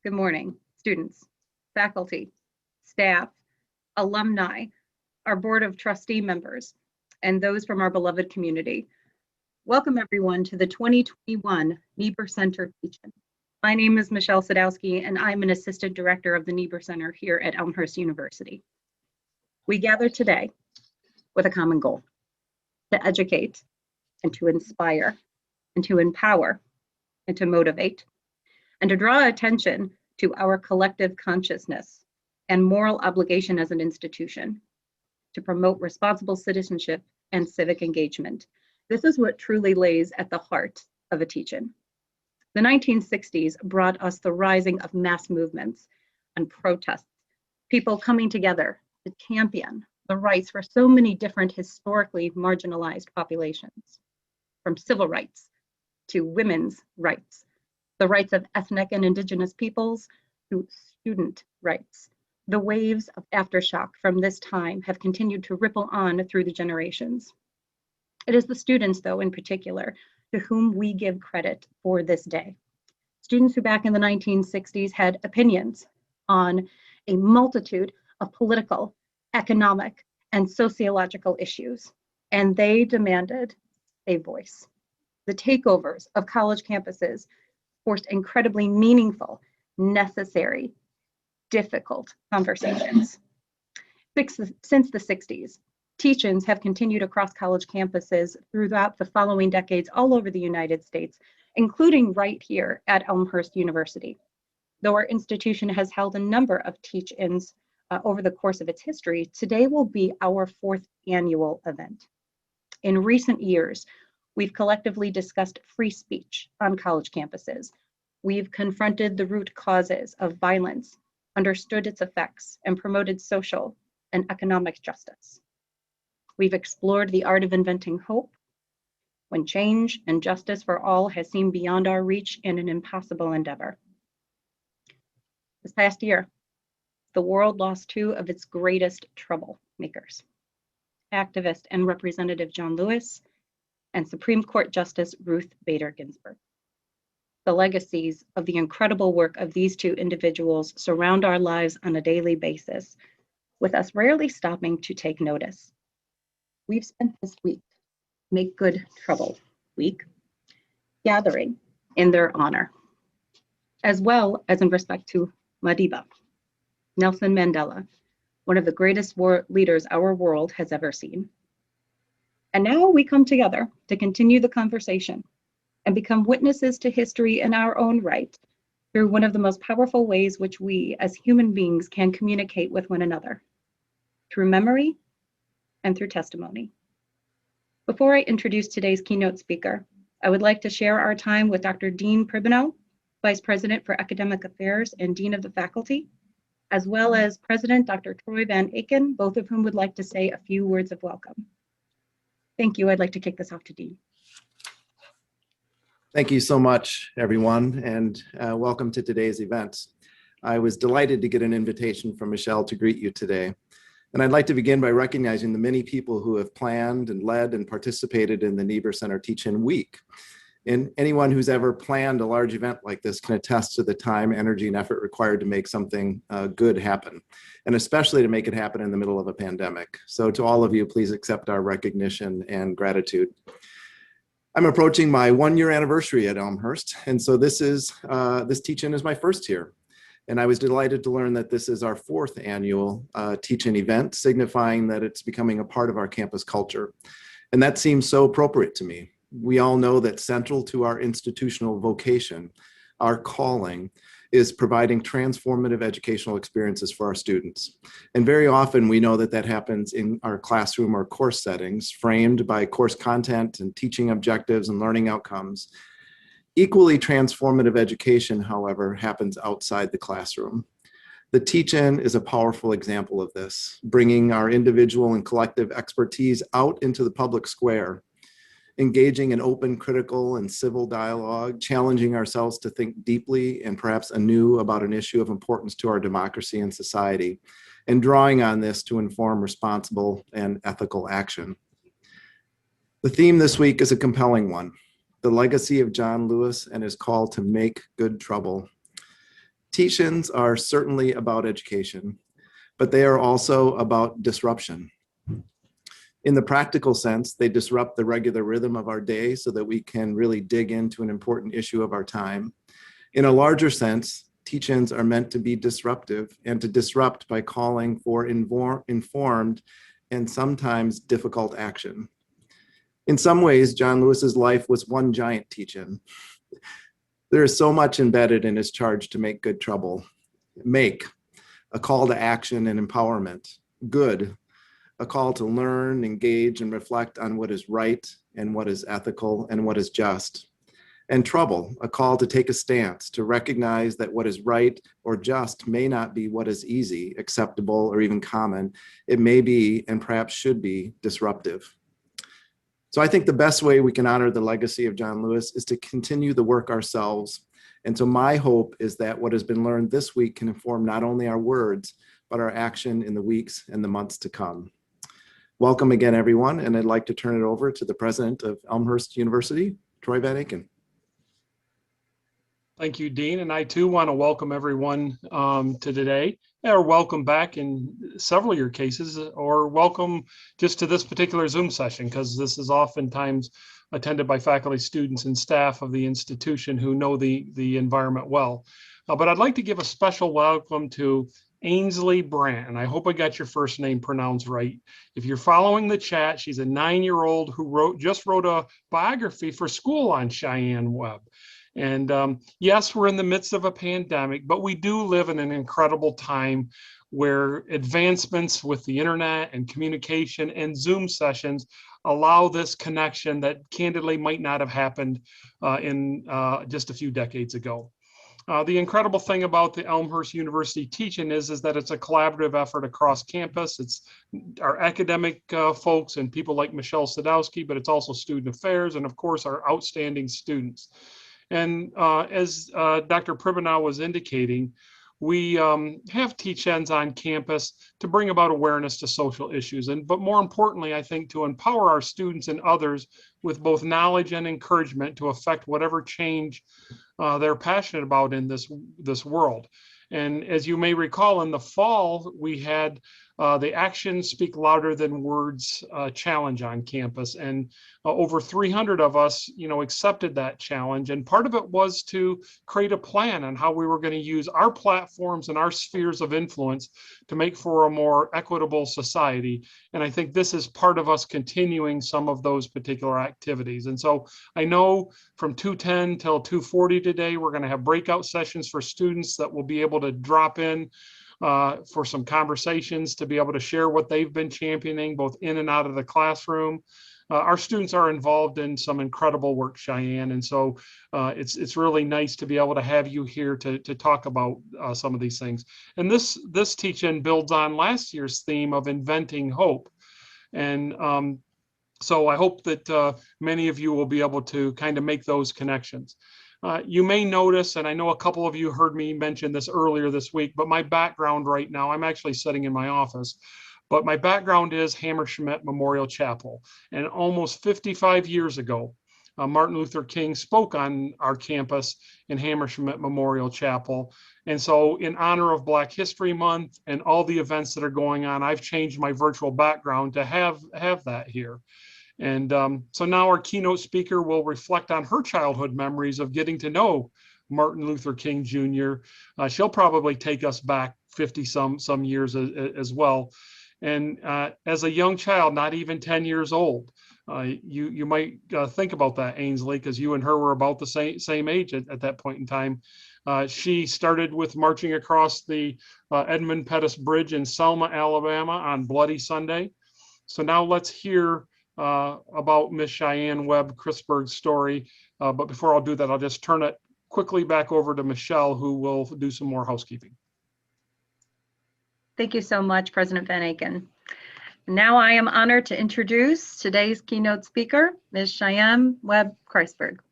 Good morning, students, faculty, staff, alumni, our Board of Trustee members, and those from our beloved community. Welcome everyone to the 2021 Niebuhr Center Teach-In. My name is Michelle Sadowski, and I'm an Assistant Director of the Niebuhr Center here at Elmhurst University. We gather today with a common goal: to educate and to inspire and to empower and to motivate, and to draw attention to our collective consciousness and moral obligation as an institution to promote responsible citizenship and civic engagement. This is what truly lays at the heart of a teach-in. The 1960s brought us the rising of mass movements and protests, people coming together to champion the rights for so many different historically marginalized populations, from civil rights to women's rights, the rights of ethnic and indigenous peoples to student rights. The waves of aftershock from this time have continued to ripple on through the generations. It is the students, though, in particular, to whom we give credit for this day. Students who back in the 1960s had opinions on a multitude of political, economic, and sociological issues, and they demanded a voice. The takeovers of college campuses forced incredibly meaningful, necessary, difficult conversations. Since the 60s, teach-ins have continued across college campuses throughout the following decades all over the United States, including right here at Elmhurst University. Though our institution has held a number of teach-ins over the course of its history, today will be our 4th annual event. In recent years, we've collectively discussed free speech on college campuses. We've confronted the root causes of violence, understood its effects, and promoted social and economic justice. We've explored the art of inventing hope when change and justice for all has seemed beyond our reach in an impossible endeavor. This past year, the world lost 2 of its greatest troublemakers: activist and Representative John Lewis and Supreme Court Justice Ruth Bader Ginsburg. The legacies of the incredible work of these 2 individuals surround our lives on a daily basis, with us rarely stopping to take notice. We've spent this week, Make Good Trouble Week, gathering in their honor, as well as in respect to Madiba, Nelson Mandela, one of the greatest leaders our world has ever seen. And now we come together to continue the conversation and become witnesses to history in our own right through one of the most powerful ways which we as human beings can communicate with one another: through memory and through testimony. Before I introduce today's keynote speaker, I would like to share our time with Dr. Dean Pribenow, Vice President for Academic Affairs and Dean of the Faculty, as well as President Dr. Troy Van Aken, both of whom would like to say a few words of welcome. Thank you. I'd like to kick this off to Dean. Thank you so much, everyone, and welcome to today's event. I was delighted to get an invitation from Michelle to greet you today. And I'd like to begin by recognizing the many people who have planned and led and participated in the Niebuhr Center Teach-In Week. And anyone who's ever planned a large event like this can attest to the time, energy, and effort required to make something good happen, and especially to make it happen in the middle of a pandemic. So to all of you, please accept our recognition and gratitude. I'm approaching my 1-year anniversary at Elmhurst, and so this teach-in is my first here. And I was delighted to learn that this is our 4th annual teach-in event, signifying that it's becoming a part of our campus culture. And that seems so appropriate to me. We all know that central to our institutional vocation, our calling, is providing transformative educational experiences for our students. And very often we know that that happens in our classroom or course settings, framed by course content and teaching objectives and learning outcomes. Equally transformative education, however, happens outside the classroom. The teach-in is a powerful example of this, bringing our individual and collective expertise out into the public square, engaging in open, critical, and civil dialogue, challenging ourselves to think deeply and perhaps anew about an issue of importance to our democracy and society, and drawing on this to inform responsible and ethical action. The theme this week is a compelling one: the legacy of John Lewis and his call to make good trouble. Teach-ins are certainly about education, but they are also about disruption. In the practical sense, they disrupt the regular rhythm of our day so that we can really dig into an important issue of our time. In a larger sense, teach-ins are meant to be disruptive and to disrupt by calling for informed and sometimes difficult action. In some ways, John Lewis's life was one giant teach-in. There is so much embedded in his charge to make good trouble. Make, a call to action and empowerment. Good, a call to learn, engage, and reflect on what is right and what is ethical and what is just. And trouble, a call to take a stance, to recognize that what is right or just may not be what is easy, acceptable, or even common. It may be, and perhaps should be, disruptive. So I think the best way we can honor the legacy of John Lewis is to continue the work ourselves. And so my hope is that what has been learned this week can inform not only our words, but our action in the weeks and the months to come. Welcome again, everyone. And I'd like to turn it over to the president of Elmhurst University, Troy Van Aken. Thank you, Dean. And I too want to welcome everyone to today, or welcome back in several of your cases, or welcome just to this particular Zoom session, because this is oftentimes attended by faculty, students, and staff of the institution who know the environment well. But I'd like to give a special welcome to Ainsley Brandt, and I hope I got your first name pronounced right. If you're following the chat, she's a 9-year-old who just wrote a biography for school on Sheyann Webb. And yes, we're in the midst of a pandemic, but we do live in an incredible time where advancements with the internet and communication and Zoom sessions allow this connection that candidly might not have happened in just a few decades ago. The incredible thing about the Elmhurst University teaching is that it's a collaborative effort across campus. It's our academic folks and people like Michelle Sadowski, but it's also student affairs and of course our outstanding students. And as Dr. Pribanow was indicating, we have teach-ins on campus to bring about awareness to social issues, but more importantly, I think to empower our students and others with both knowledge and encouragement to affect whatever change they're passionate about in this world. And as you may recall, in the fall, we had the Actions Speak Louder Than Words challenge on campus. And over 300 of us, accepted that challenge. And part of it was to create a plan on how we were going to use our platforms and our spheres of influence to make for a more equitable society. And I think this is part of us continuing some of those particular activities. And so I know from 2:10 till 2:40 today, we're going to have breakout sessions for students that will be able to drop in for some conversations to be able to share what they've been championing both in and out of the classroom. Our students are involved in some incredible work, Sheyann, and so it's really nice to be able to have you here to talk about some of these things. And this teach-in builds on last year's theme of inventing hope. And so I hope that many of you will be able to kind of make those connections. You may notice, and I know a couple of you heard me mention this earlier this week, but my background right now, I'm actually sitting in my office, but my background is Hammerschmidt Memorial Chapel. And almost 55 years ago, Martin Luther King spoke on our campus in Hammerschmidt Memorial Chapel. And so in honor of Black History Month and all the events that are going on, I've changed my virtual background to have that here. And so now our keynote speaker will reflect on her childhood memories of getting to know Martin Luther King Jr. She'll probably take us back 50 some years as well. And as a young child, not even 10 years old, you might think about that, Ainsley, because you and her were about the same age at that point in time. She started with marching across the Edmund Pettus Bridge in Selma, Alabama on Bloody Sunday. So now let's hear about Miss Sheyann Webb-Christburg's story. But before I'll do that, I'll just turn it quickly back over to Michelle, who will do some more housekeeping. Thank you so much, President Van Aken. Now I am honored to introduce today's keynote speaker, Ms. Sheyann Webb-Christburg.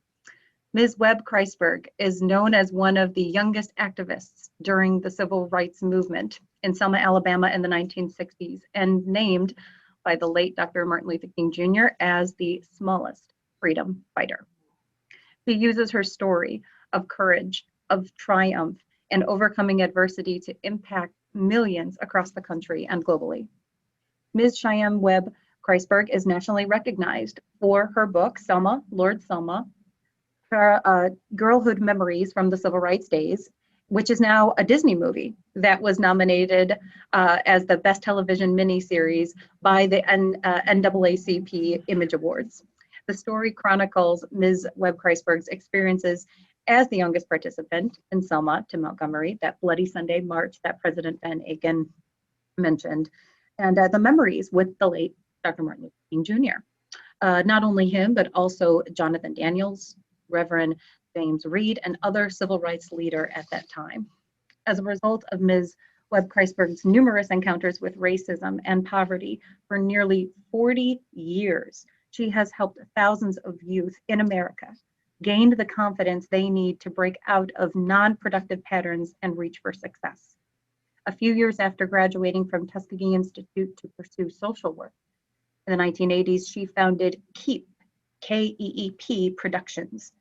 Ms. Webb-Christburg is known as one of the youngest activists during the civil rights movement in Selma, Alabama in the 1960s, and named by the late Dr. Martin Luther King Jr. as the smallest freedom fighter. She uses her story of courage, of triumph, and overcoming adversity to impact millions across the country and globally. Ms. Sheyann Webb-Christburg is nationally recognized for her book, Selma, Lord Selma, her girlhood memories from the Civil Rights Days, which is now a Disney movie that was nominated as the best television miniseries by the NAACP Image Awards. The story chronicles Ms. Webb-Christburg's experiences as the youngest participant in Selma to Montgomery, that Bloody Sunday march that President Van Aiken mentioned, and the memories with the late Dr. Martin Luther King Jr. Not only him, but also Jonathan Daniels, Reverend James Reed, and other civil rights leader at that time. As a result of Ms. Webb-Christburg's numerous encounters with racism and poverty for nearly 40 years, she has helped thousands of youth in America gain the confidence they need to break out of non-productive patterns and reach for success. A few years after graduating from Tuskegee Institute to pursue social work, in the 1980s, she founded KEEP, K-E-E-P Productions,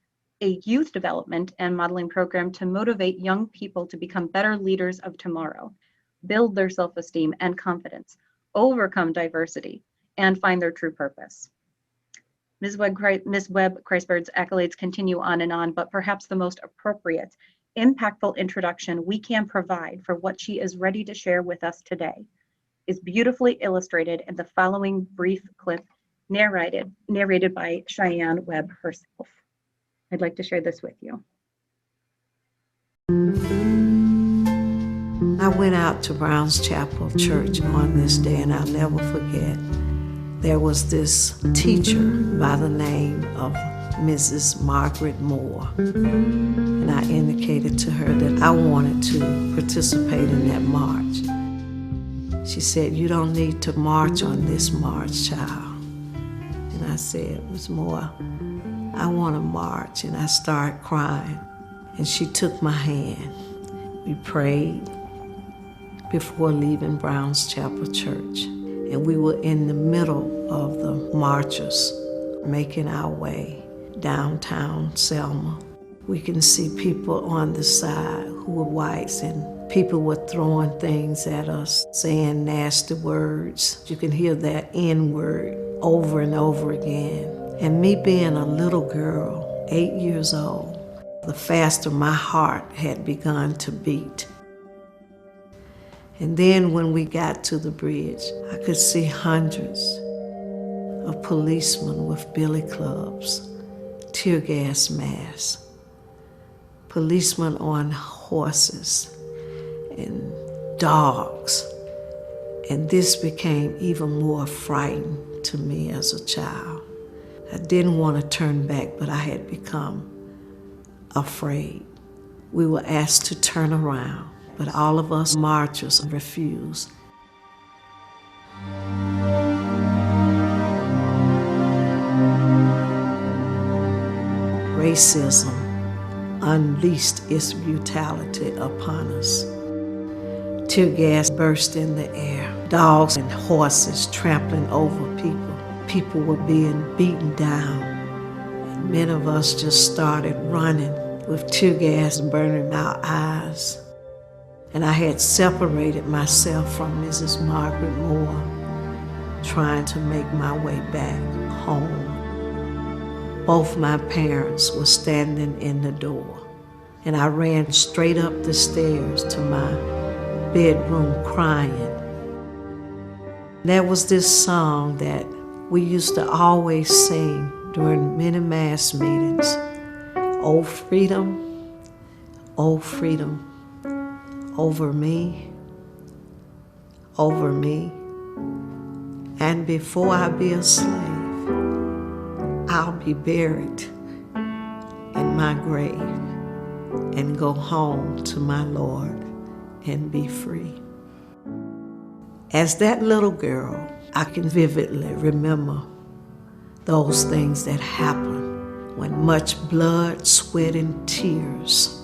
a youth development and modeling program to motivate young people to become better leaders of tomorrow, build their self-esteem and confidence, overcome diversity, and find their true purpose. Ms. Webb-Christburg's accolades continue on and on, but perhaps the most appropriate, impactful introduction we can provide for what she is ready to share with us today is beautifully illustrated in the following brief clip narrated by Sheyann Webb herself. I'd like to share this with you. I went out to Brown's Chapel Church on this day, and I'll never forget. There was this teacher by the name of Mrs. Margaret Moore, and I indicated to her that I wanted to participate in that march. She said, "You don't need to march on this march, child." And I said, "Ms. Moore, I want to march." And I started crying, and she took my hand. We prayed before leaving Brown's Chapel Church, and we were in the middle of the marchers making our way downtown Selma. We can see people on the side who were whites, and people were throwing things at us, saying nasty words. You can hear that N word over and over again. And me being a little girl, 8 years old, the faster my heart had begun to beat. And then when we got to the bridge, I could see hundreds of policemen with billy clubs, tear gas masks, policemen on horses, and dogs. And this became even more frightening to me as a child. I didn't want to turn back, but I had become afraid. We were asked to turn around, but all of us marchers refused. Racism unleashed its brutality upon us. Tear gas burst in the air, dogs and horses trampling over people. People were being beaten down, and many of us just started running with tear gas burning our eyes. And I had separated myself from Mrs. Margaret Moore, trying to make my way back home. Both my parents were standing in the door, and I ran straight up the stairs to my bedroom crying. There was this song that we used to always sing during many mass meetings. Oh freedom, over me, and before I be a slave, I'll be buried in my grave and go home to my Lord and be free. As that little girl, I can vividly remember those things that happened when much blood, sweat, and tears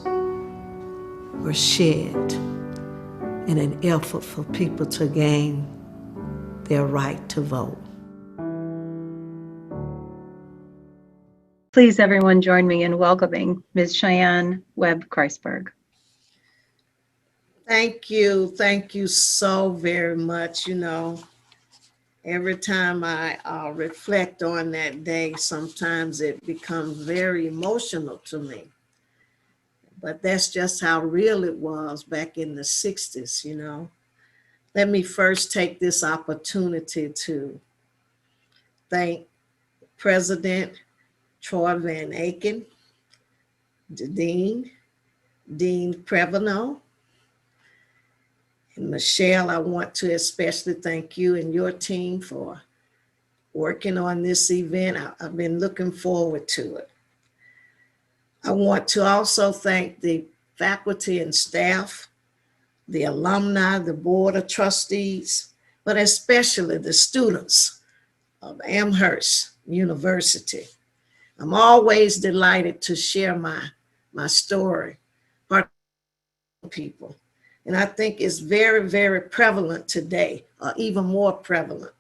were shed in an effort for people to gain their right to vote. Please, everyone, join me in welcoming Ms. Sheyann Webb-Christburg. Thank you. Thank you so very much. Every time I reflect on that day, sometimes it becomes very emotional to me. But that's just how real it was back in the 60s. Let me first take this opportunity to thank President Troy Van Aken, the Dean Preveno, and Michelle. I want to especially thank you and your team for working on this event. I've been looking forward to it. I want to also thank the faculty and staff, the alumni, the board of trustees, but especially the students of Amherst University. I'm always delighted to share my story with people. And I think it's very, very prevalent today, or even more prevalent,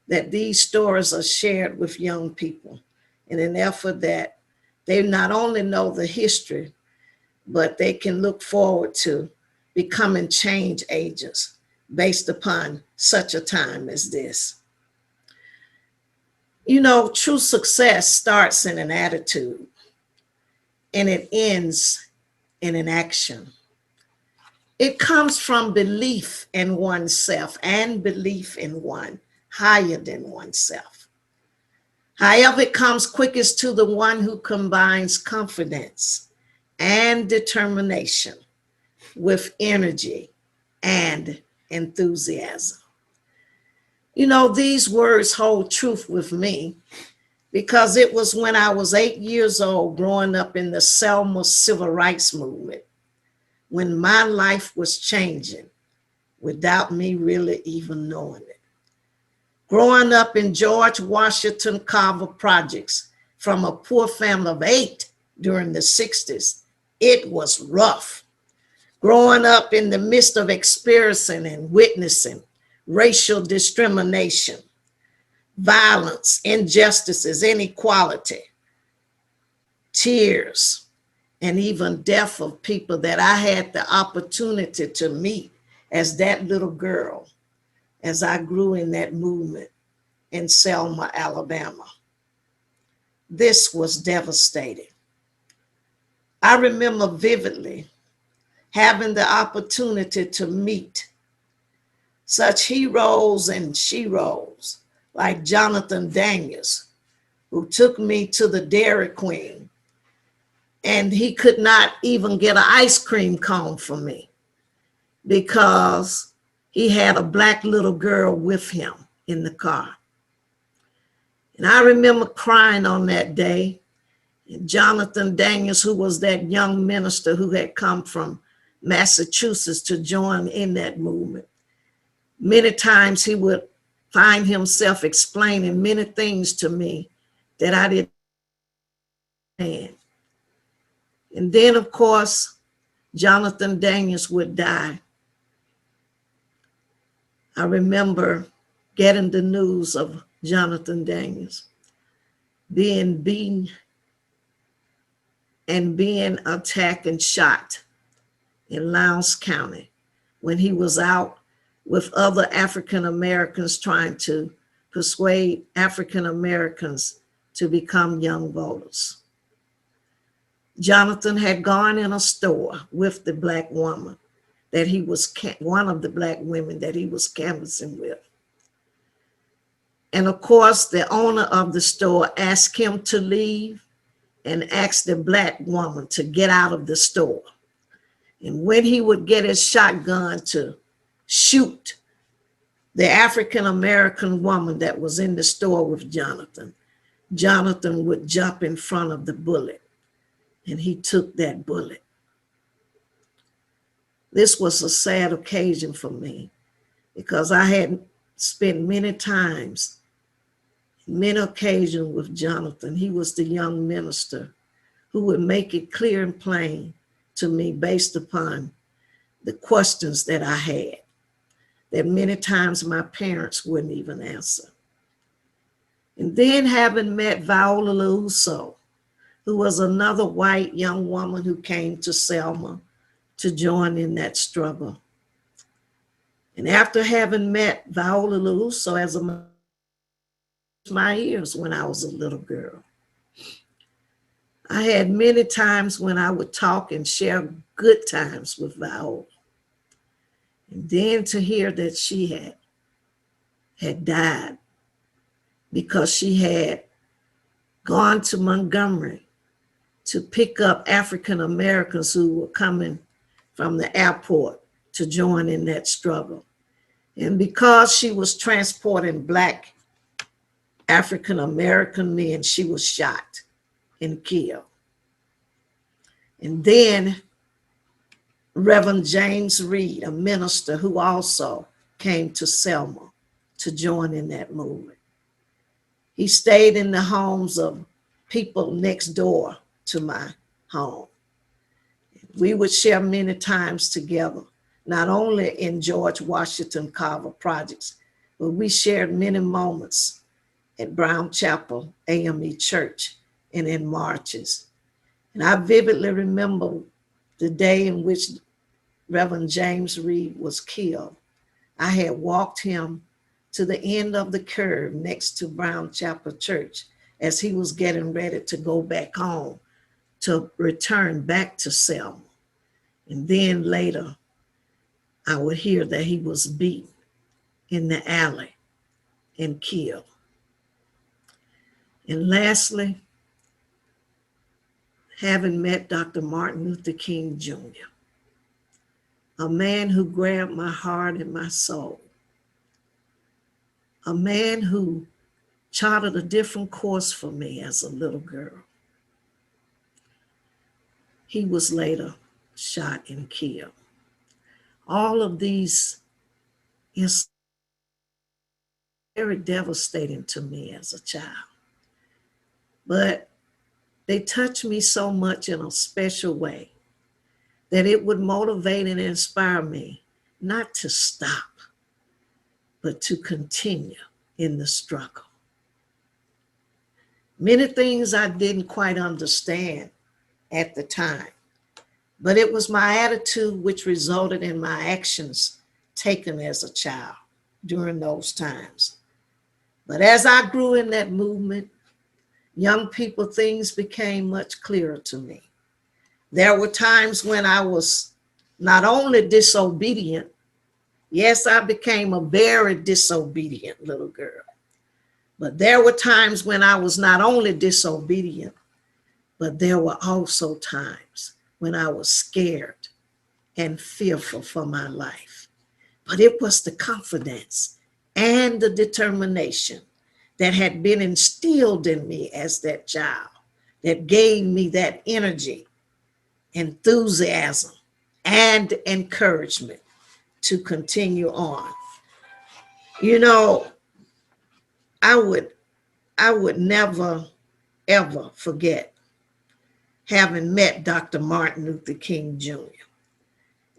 that these stories are shared with young people in an effort that they not only know the history, but they can look forward to becoming change agents based upon such a time as this. True success starts in an attitude and it ends in an action. It comes from belief in oneself and belief in one higher than oneself. However, it comes quickest to the one who combines confidence and determination with energy and enthusiasm. These words hold truth with me because it was when I was 8 years old growing up in the Selma civil rights movement when my life was changing without me really even knowing it. Growing up in George Washington Carver projects from a poor family of 8 during the 60s, it was rough. Growing up in the midst of experiencing and witnessing racial discrimination, violence, injustices, inequality, tears, and even death of people that I had the opportunity to meet as that little girl, as I grew in that movement in Selma, Alabama. This was devastating. I remember vividly having the opportunity to meet such heroes and sheroes like Jonathan Daniels, who took me to the Dairy Queen, and he could not even get an ice cream cone for me because he had a black little girl with him in the car. And I remember crying on that day. And Jonathan Daniels, who was that young minister who had come from Massachusetts to join in that movement, many times he would find himself explaining many things to me that I didn't understand. And then, of course, Jonathan Daniels would die. I remember getting the news of Jonathan Daniels being beaten and being attacked and shot in Lowndes County when he was out with other African Americans trying to persuade African Americans to become young voters. Jonathan had gone in a store with the black woman that he was, one of the black women that he was canvassing with. And of course, the owner of the store asked him to leave and asked the black woman to get out of the store. And when he would get his shotgun to shoot the African-American woman that was in the store with Jonathan, Jonathan would jump in front of the bullet, and he took that bullet. This was a sad occasion for me because I had spent many occasions with Jonathan. He was the young minister who would make it clear and plain to me based upon the questions that I had, that many times my parents wouldn't even answer. And then having met Viola Liuzzo, who was another white young woman who came to Selma to join in that struggle. And after having met Viola LaRusso as my ears when I was a little girl, I had many times when I would talk and share good times with Viola. And then to hear that she had died because she had gone to Montgomery to pick up African Americans who were coming from the airport to join in that struggle. And because she was transporting Black African American men, she was shot and killed. And then Reverend James Reed, a minister who also came to Selma to join in that movement. He stayed in the homes of people next door to my home. We would share many times together, not only in George Washington Carver projects, but we shared many moments at Brown Chapel AME Church and in marches. And I vividly remember the day in which Reverend James Reed was killed. I had walked him to the end of the curve next to Brown Chapel Church as he was getting ready to go back home to return back to Selma. And then later, I would hear that he was beaten in the alley and killed. And lastly, having met Dr. Martin Luther King Jr., a man who grabbed my heart and my soul, a man who charted a different course for me as a little girl. He was later shot and killed. All of these is very devastating to me as a child. But they touched me so much in a special way that it would motivate and inspire me not to stop, but to continue in the struggle. Many things I didn't quite understand at the time, but it was my attitude which resulted in my actions taken as a child during those times. But as I grew in that movement, young people, things became much clearer to me. There were times when I was not only disobedient, yes, I became a very disobedient little girl, but there were times when I was not only disobedient, but there were also times when I was scared and fearful for my life. But it was the confidence and the determination that had been instilled in me as that child that gave me that energy, enthusiasm, and encouragement to continue on. You know, I would never, ever forget having met Dr. Martin Luther King Jr.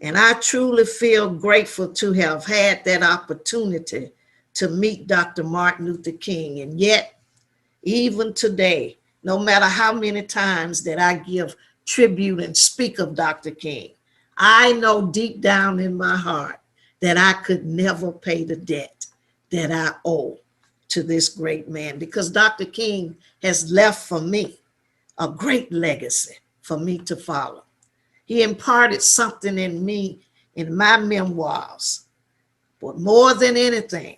And I truly feel grateful to have had that opportunity to meet Dr. Martin Luther King. And yet, even today, no matter how many times that I give tribute and speak of Dr. King, I know deep down in my heart that I could never pay the debt that I owe to this great man, because Dr. King has left for me a great legacy for me to follow. He imparted something in me in my memoirs, but more than anything,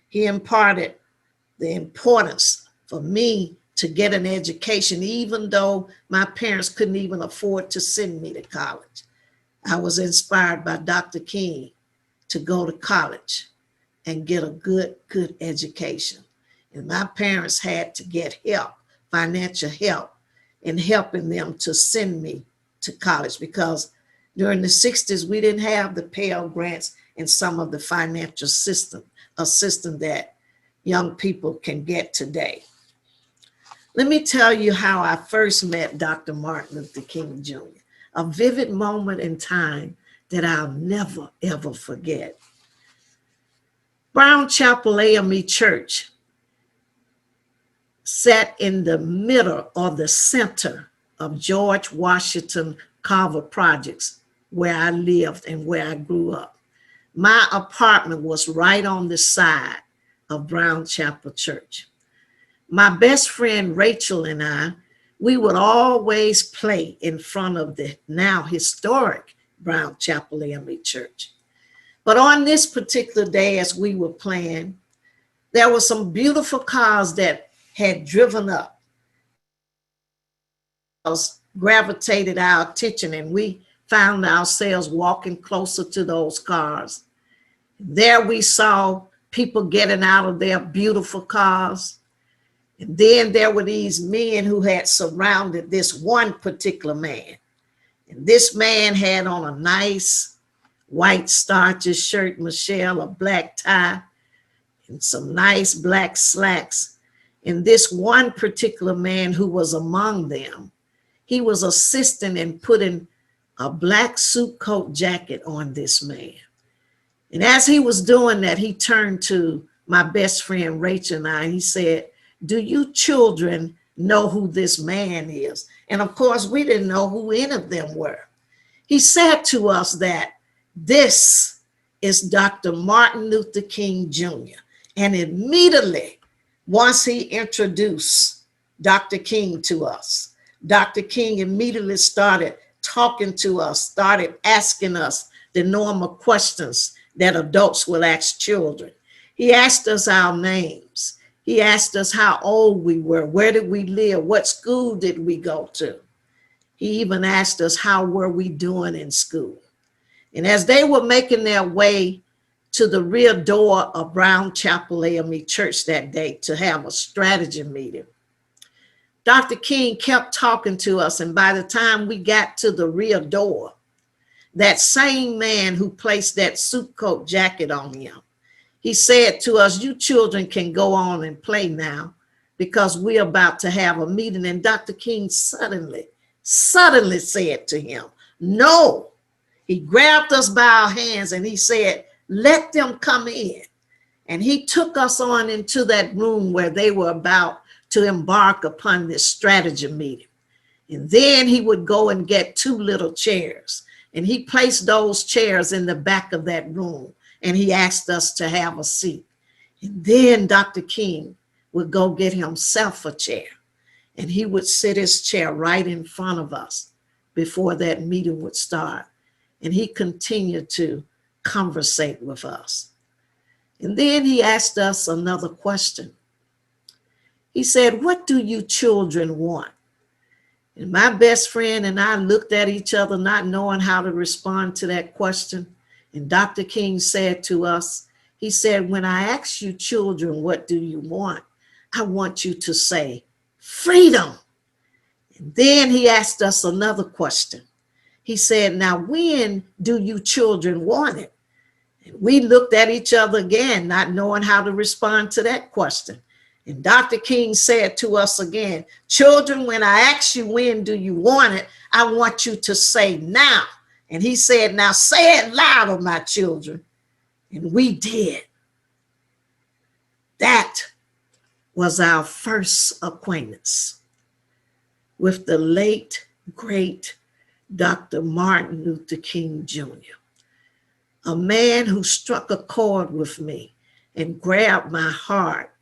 he imparted the importance for me to get an education, even though my parents couldn't even afford to send me to college. I was inspired by Dr. King to go to college and get a good education. And my parents had to get help, financial help, in helping them to send me to college, because during the 60s, we didn't have the Pell Grants and some of the financial assistance that young people can get today. Let me tell you how I first met Dr. Martin Luther King Jr., a vivid moment in time that I'll never, ever forget. Brown Chapel AME Church sat in the middle or the center of George Washington Carver projects, where I lived and where I grew up. my apartment was right on the side of Brown Chapel Church. My best friend Rachel and I, we would always play in front of the now historic Brown Chapel AME Church. But on this particular day, as we were playing, there were some beautiful cars that had driven up, gravitated our attention, and we found ourselves walking closer to those cars. There we saw people getting out of their beautiful cars. And then there were these men who had surrounded this one particular man. And this man had on a nice white starches shirt, Michelle, a black tie, and some nice black slacks. And this one particular man who was among them, he was assisting in putting a black suit coat jacket on this man. And as he was doing that, he turned to my best friend Rachel and I, and he said, "Do you children know who this man is?" And of course, we didn't know who any of them were. He said to us that this is Dr. Martin Luther King Jr. And immediately, once he introduced Dr. King to us, Dr. King immediately started talking to us, started asking us the normal questions that adults will ask children. He asked us our names. He asked us how old we were, where did we live, what school did we go to. He even asked us how were we doing in school. And as they were making their way to the rear door of Brown Chapel AME Church that day to have a strategy meeting, Dr. King kept talking to us, and by the time we got to the rear door, that same man who placed that suit coat jacket on him, he said to us, "You children can go on and play now because we're about to have a meeting." And Dr. King suddenly said to him, "No." He grabbed us by our hands and he said, "Let them come in." And he took us on into that room where they were about to embark upon this strategy meeting. And then he would go and get 2 little chairs, and he placed those chairs in the back of that room, and he asked us to have a seat. And then Dr. King would go get himself a chair, and he would sit his chair right in front of us before that meeting would start. And he continued to conversate with us. And then he asked us another question. He said, "What do you children want?" And my best friend and I looked at each other, not knowing how to respond to that question. And Dr. King said to us, he said, "When I ask you children, what do you want? I want you to say freedom." And then he asked us another question. He said, "Now, when do you children want it?" And we looked at each other again, not knowing how to respond to that question. And Dr. King said to us again, "Children, when I ask you when do you want it, I want you to say now." And he said, "Now say it louder, my children." And we did. That was our first acquaintance with the late, great Dr. Martin Luther King Jr., a man who struck a chord with me and grabbed my heart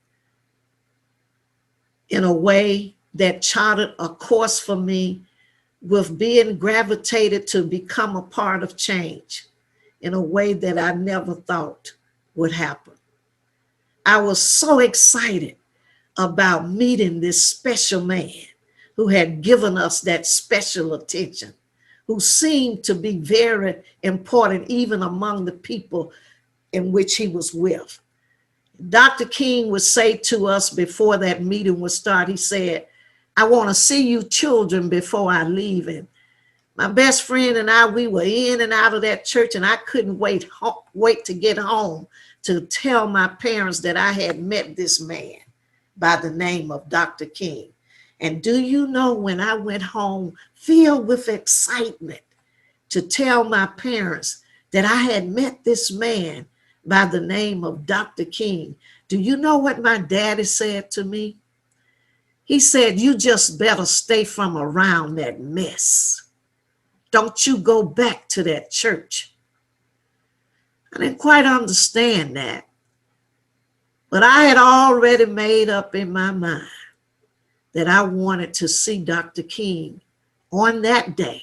in a way that charted a course for me with being gravitated to become a part of change in a way that I never thought would happen. I was so excited about meeting this special man who had given us that special attention, who seemed to be very important even among the people in which he was with. Dr. King would say to us before that meeting would start, he said, "I want to see you children before I leave." And my best friend and I, we were in and out of that church, and I couldn't wait to get home to tell my parents that I had met this man by the name of Dr. King. And do you know, when I went home filled with excitement to tell my parents that I had met this man by the name of Dr. King, do you know what my daddy said to me? He said, "You just better stay from around that mess. Don't you go back to that church." I didn't quite understand that. But I had already made up in my mind that I wanted to see Dr. King on that day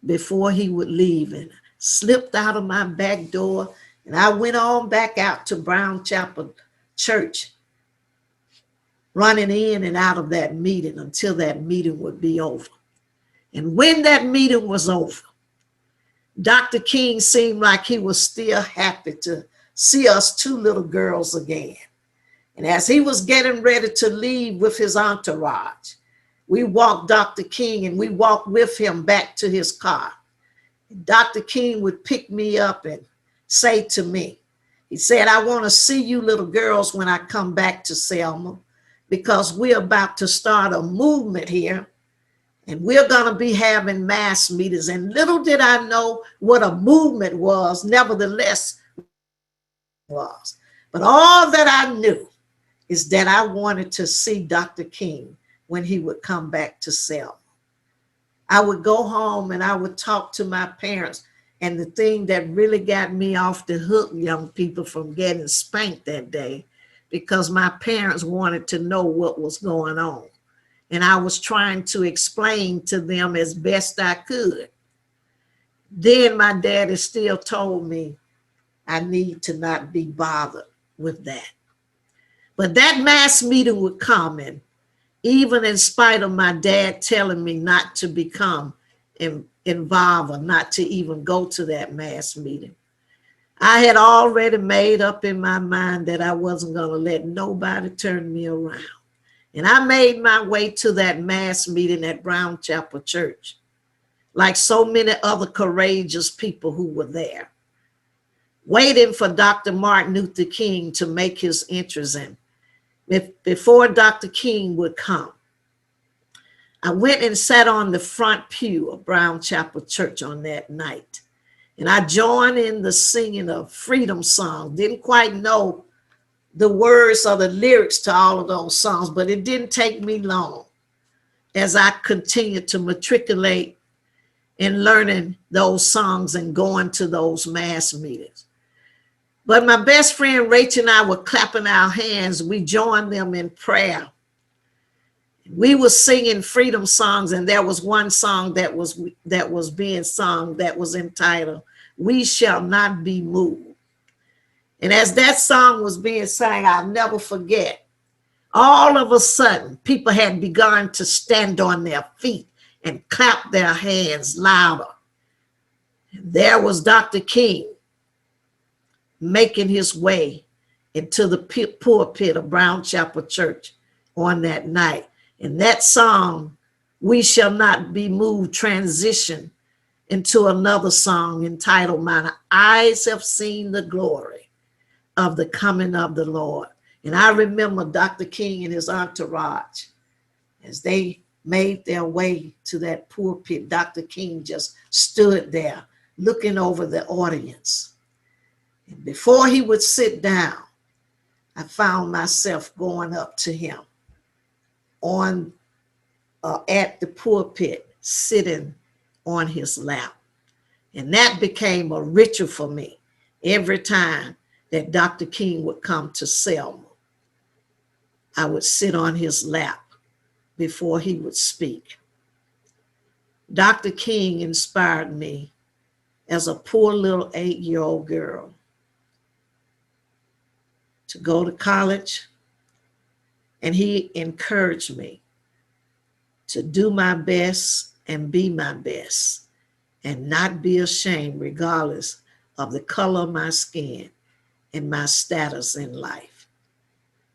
before he would leave, and slipped out of my back door, and I went on back out to Brown Chapel Church, running in and out of that meeting until that meeting would be over. And when that meeting was over, Dr. King seemed like he was still happy to see us two little girls again. And as he was getting ready to leave with his entourage, we walked Dr. King and we walked with him back to his car. Dr. King would pick me up and say to me, he said, I want to see you little girls when I come back to Selma, because we're about to start a movement here and we're going to be having mass meetings. And little did I know what a movement was, nevertheless was. But all that I knew is that I wanted to see Dr. King when he would come back to Selma. I would go home and I would talk to my parents. And the thing that really got me off the hook, young people, from getting spanked that day, because my parents wanted to know what was going on. And I was trying to explain to them as best I could. Then my daddy still told me I need to not be bothered with that. But that mass meeting would come, and even in spite of my dad telling me not to become involved or not to even go to that mass meeting, I had already made up in my mind that I wasn't going to let nobody turn me around. And I made my way to that mass meeting at Brown Chapel Church, like so many other courageous people who were there, waiting for Dr. Martin Luther King to make his entrance in. Before Dr. King would come, I went and sat on the front pew of Brown Chapel Church on that night. And I joined in the singing of freedom songs. Didn't quite know the words or the lyrics to all of those songs, but it didn't take me long as I continued to matriculate in learning those songs and going to those mass meetings. But my best friend Rachel and I were clapping our hands. We joined them in prayer. We were singing freedom songs, and there was one song that was being sung that was entitled, "We Shall Not Be Moved." And as that song was being sang, I'll never forget, all of a sudden, people had begun to stand on their feet and clap their hands louder. And there was Dr. King making his way into the pulpit of Brown Chapel Church on that night. And that song, "We Shall Not Be Moved," transitioned into another song entitled, "My Eyes Have Seen the Glory of the Coming of the Lord." And I remember Dr. King and his entourage, as they made their way to that pulpit, Dr. King just stood there looking over the audience. And before he would sit down, I found myself going up to him at the pulpit, sitting on his lap. And that became a ritual for me every time that Dr. King would come to Selma. I would sit on his lap before he would speak. Dr. King inspired me as a poor little 8-year-old girl to go to college, and he encouraged me to do my best and be my best and not be ashamed regardless of the color of my skin and my status in life.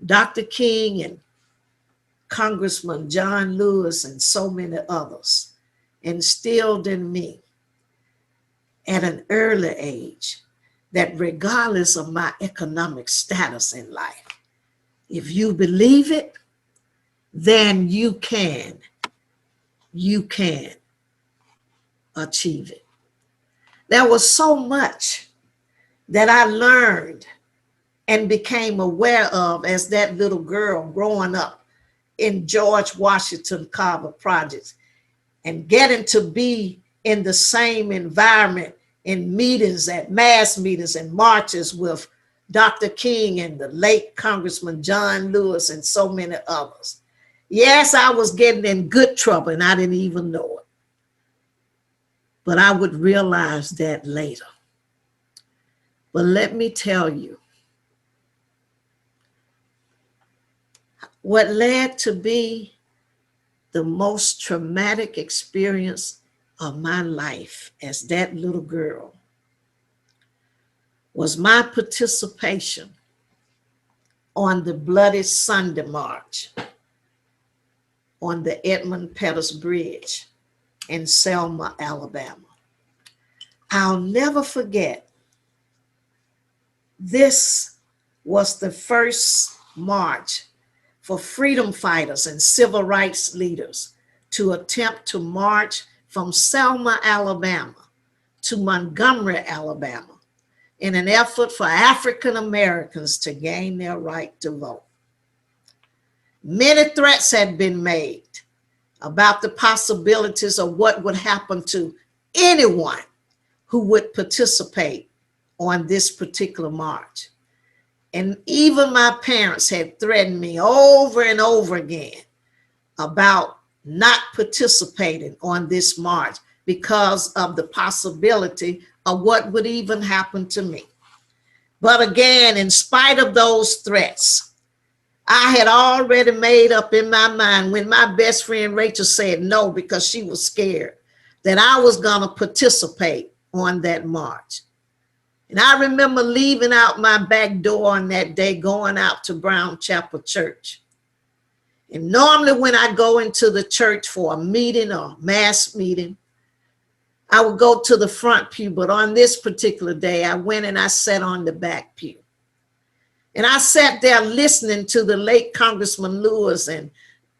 Dr. King and Congressman John Lewis and so many others instilled in me at an early age that regardless of my economic status in life, if you believe it, then you can achieve it. There was so much that I learned and became aware of as that little girl growing up in George Washington Carver projects and getting to be in the same environment in meetings, at mass meetings and marches with Dr. King and the late Congressman John Lewis and so many others. Yes, I was getting in good trouble and I didn't even know it. But I would realize that later. But let me tell you, what led to be the most traumatic experience of my life as that little girl was my participation on the Bloody Sunday March on the Edmund Pettus Bridge in Selma, Alabama. I'll never forget, this was the first march for freedom fighters and civil rights leaders to attempt to march from Selma, Alabama to Montgomery, Alabama, in an effort for African Americans to gain their right to vote. Many threats had been made about the possibilities of what would happen to anyone who would participate on this particular march. And even my parents had threatened me over and over again about not participating on this march because of the possibility of what would even happen to me. But again, in spite of those threats, I had already made up in my mind when my best friend Rachel said no because she was scared that I was going to participate on that march. And I remember leaving out my back door on that day, going out to Brown Chapel Church. And normally when I go into the church for a meeting or mass meeting, I would go to the front pew, but on this particular day, I went and I sat on the back pew. And I sat there listening to the late Congressman Lewis and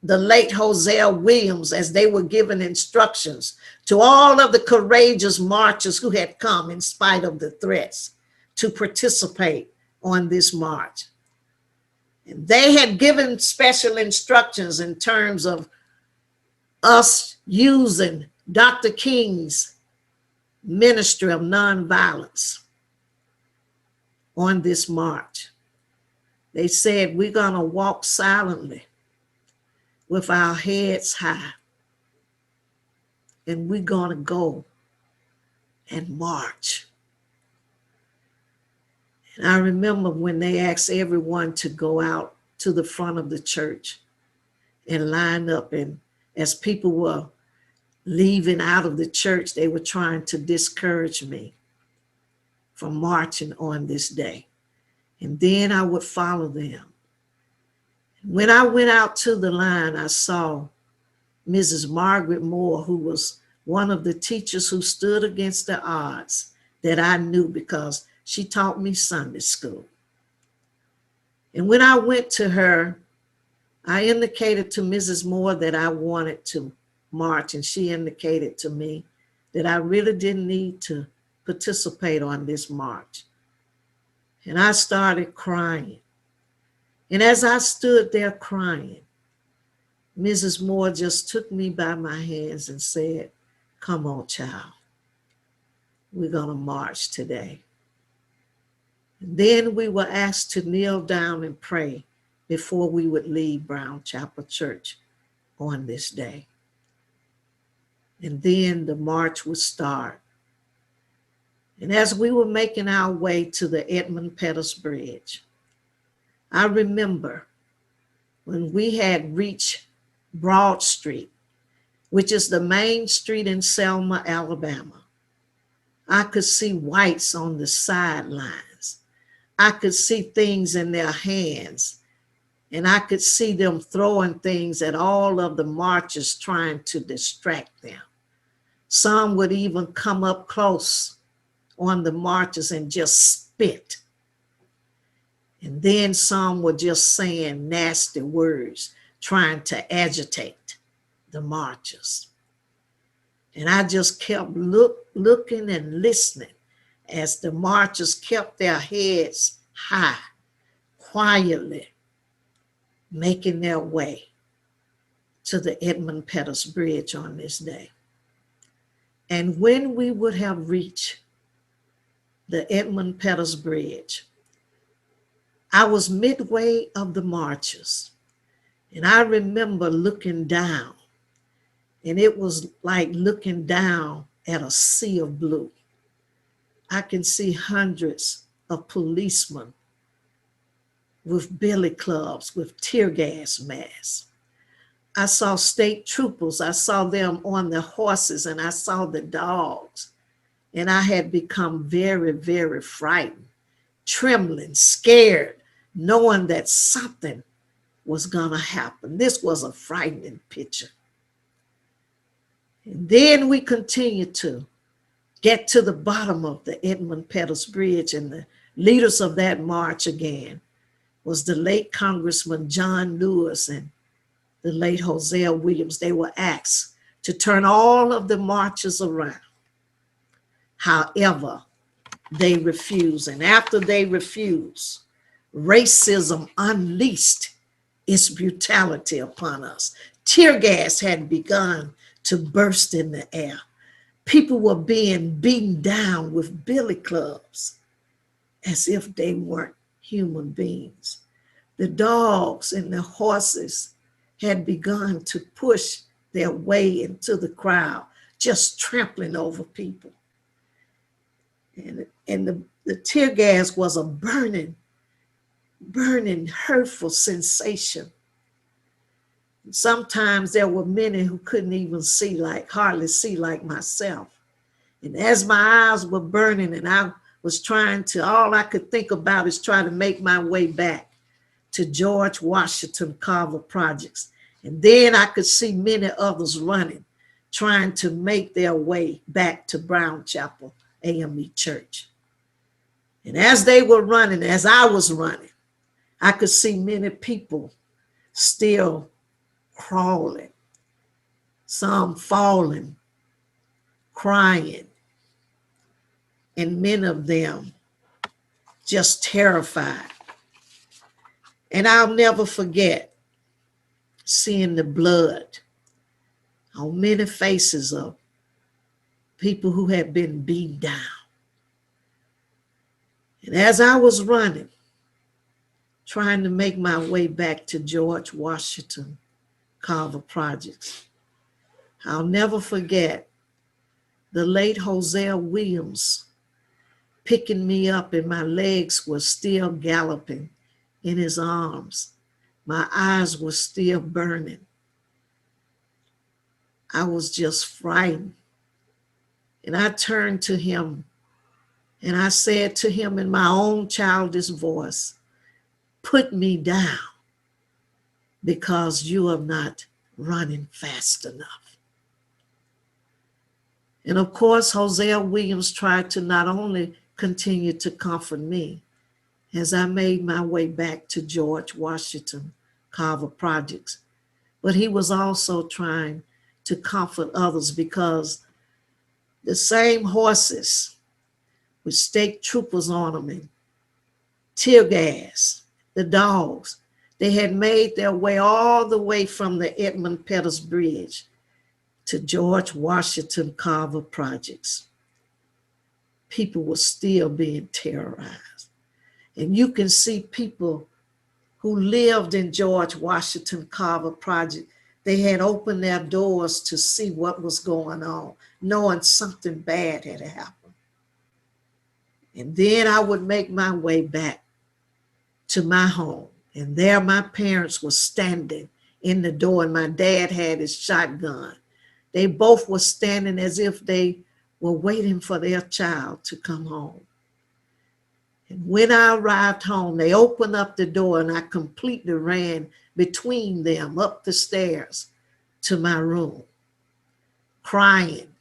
the late Hosea Williams as they were giving instructions to all of the courageous marchers who had come in spite of the threats to participate on this march. And they had given special instructions in terms of us using Dr. King's ministry of nonviolence on this march. They said, we're going to walk silently with our heads high, and we're going to go and march. And I remember when they asked everyone to go out to the front of the church and line up, and as people were leaving out of the church, they were trying to discourage me from marching on this day. And then I would follow them. When I went out to the line, I saw Mrs. Margaret Moore, who was one of the teachers who stood against the odds that I knew because she taught me Sunday school. And when I went to her, I indicated to Mrs. Moore that I wanted to march, and she indicated to me that I really didn't need to participate on this march. And I started crying. And as I stood there crying, Mrs. Moore just took me by my hands and said, come on, child, we're going to march today. And then we were asked to kneel down and pray before we would leave Brown Chapel Church on this day. And then the march would start. And as we were making our way to the Edmund Pettus Bridge, I remember when we had reached Broad Street, which is the main street in Selma, Alabama. I could see whites on the sidelines. I could see things in their hands, and I could see them throwing things at all of the marchers trying to distract them. Some would even come up close on the marchers and just spit. And then some were just saying nasty words, trying to agitate the marchers. And I just kept looking and listening as the marchers kept their heads high, quietly making their way to the Edmund Pettus Bridge on this day. And when we would have reached the Edmund Pettus Bridge. I was midway of the marches, and I remember looking down, and it was like looking down at a sea of blue. I can see hundreds of policemen with billy clubs, with tear gas masks. I saw state troopers. I saw them on their horses, and I saw the dogs. And I had become very, very frightened, trembling, scared, knowing that something was gonna happen. This was a frightening picture. And then we continued to get to the bottom of the Edmund Pettus Bridge, and the leaders of that march again was the late Congressman John Lewis and the late Hosea Williams. They were asked to turn all of the marches around. However, they refused. And after they refused, racism unleashed its brutality upon us. Tear gas had begun to burst in the air. People were being beaten down with billy clubs as if they weren't human beings. The dogs and the horses had begun to push their way into the crowd, just trampling over people. And the tear gas was a burning, hurtful sensation. Sometimes there were many who couldn't even see, hardly see like myself. And as my eyes were burning and I was all I could think about is try to make my way back to George Washington Carver Projects. And then I could see many others running, trying to make their way back to Brown Chapel AME Church. And as they were running, as I was running, I could see many people still crawling, some falling, crying, and many of them just terrified. And I'll never forget seeing the blood on many faces of people who had been beaten down. And as I was running, trying to make my way back to George Washington Carver Projects, I'll never forget the late Hosea Williams picking me up, and my legs were still galloping in his arms. My eyes were still burning. I was just frightened. And I turned to him and I said to him in my own childish voice, "Put me down because you are not running fast enough." And of course, Hosea Williams tried to not only continue to comfort me as I made my way back to George Washington Carver Projects, but he was also trying to comfort others, because the same horses with state troopers on them and tear gas, the dogs, they had made their way all the way from the Edmund Pettus Bridge to George Washington Carver Projects. People were still being terrorized. And you can see people who lived in George Washington Carver Project, they had opened their doors to see what was going on, knowing something bad had happened. And then I would make my way back to my home. And there my parents were standing in the door, and my dad had his shotgun. They both were standing as if they were waiting for their child to come home. And when I arrived home, they opened up the door, and I completely ran between them up the stairs to my room, crying,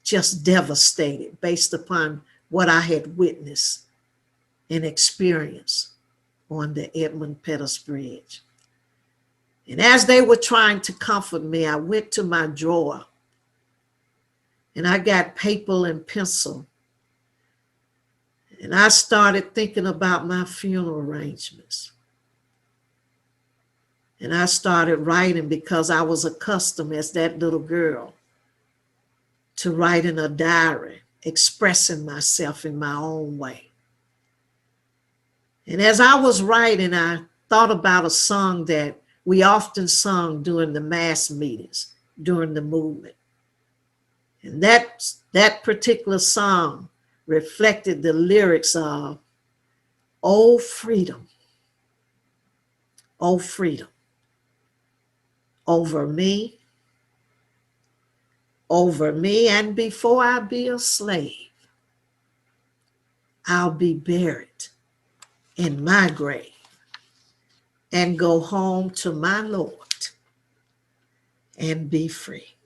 just devastated based upon what I had witnessed and experienced on the Edmund Pettus Bridge. And as they were trying to comfort me, I went to my drawer and I got paper and pencil. And I started thinking about my funeral arrangements. And I started writing, because I was accustomed as that little girl to write in a diary expressing myself in my own way. And as I was writing, I thought about a song that we often sung during the mass meetings, during the movement. And that particular song reflected the lyrics of, "Oh, freedom, oh, freedom, over me, and before I be a slave, I'll be buried in my grave and go home to my Lord and be free."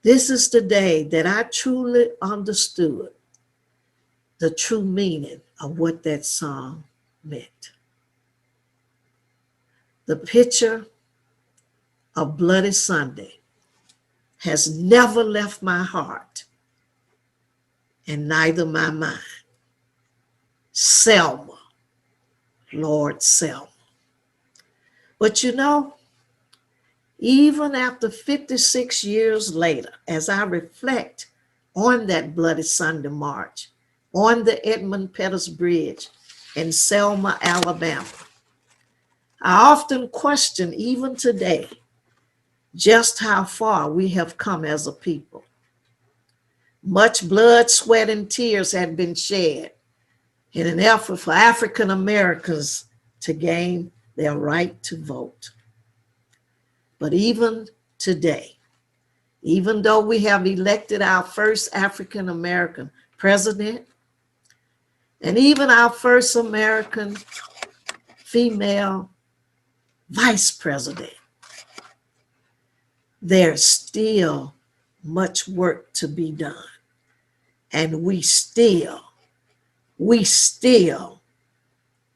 This is the day that I truly understood the true meaning of what that song meant. The picture of Bloody Sunday has never left my heart and neither my mind. Selma, Lord Selma. But you know, even after 56 years later, as I reflect on that Bloody Sunday march, on the Edmund Pettus Bridge in Selma, Alabama, I often question, even today, just how far we have come as a people. Much blood, sweat, and tears had been shed in an effort for African Americans to gain their right to vote. But even today, even though we have elected our first African American president, and even our first American female vice president, there's still much work to be done. And we still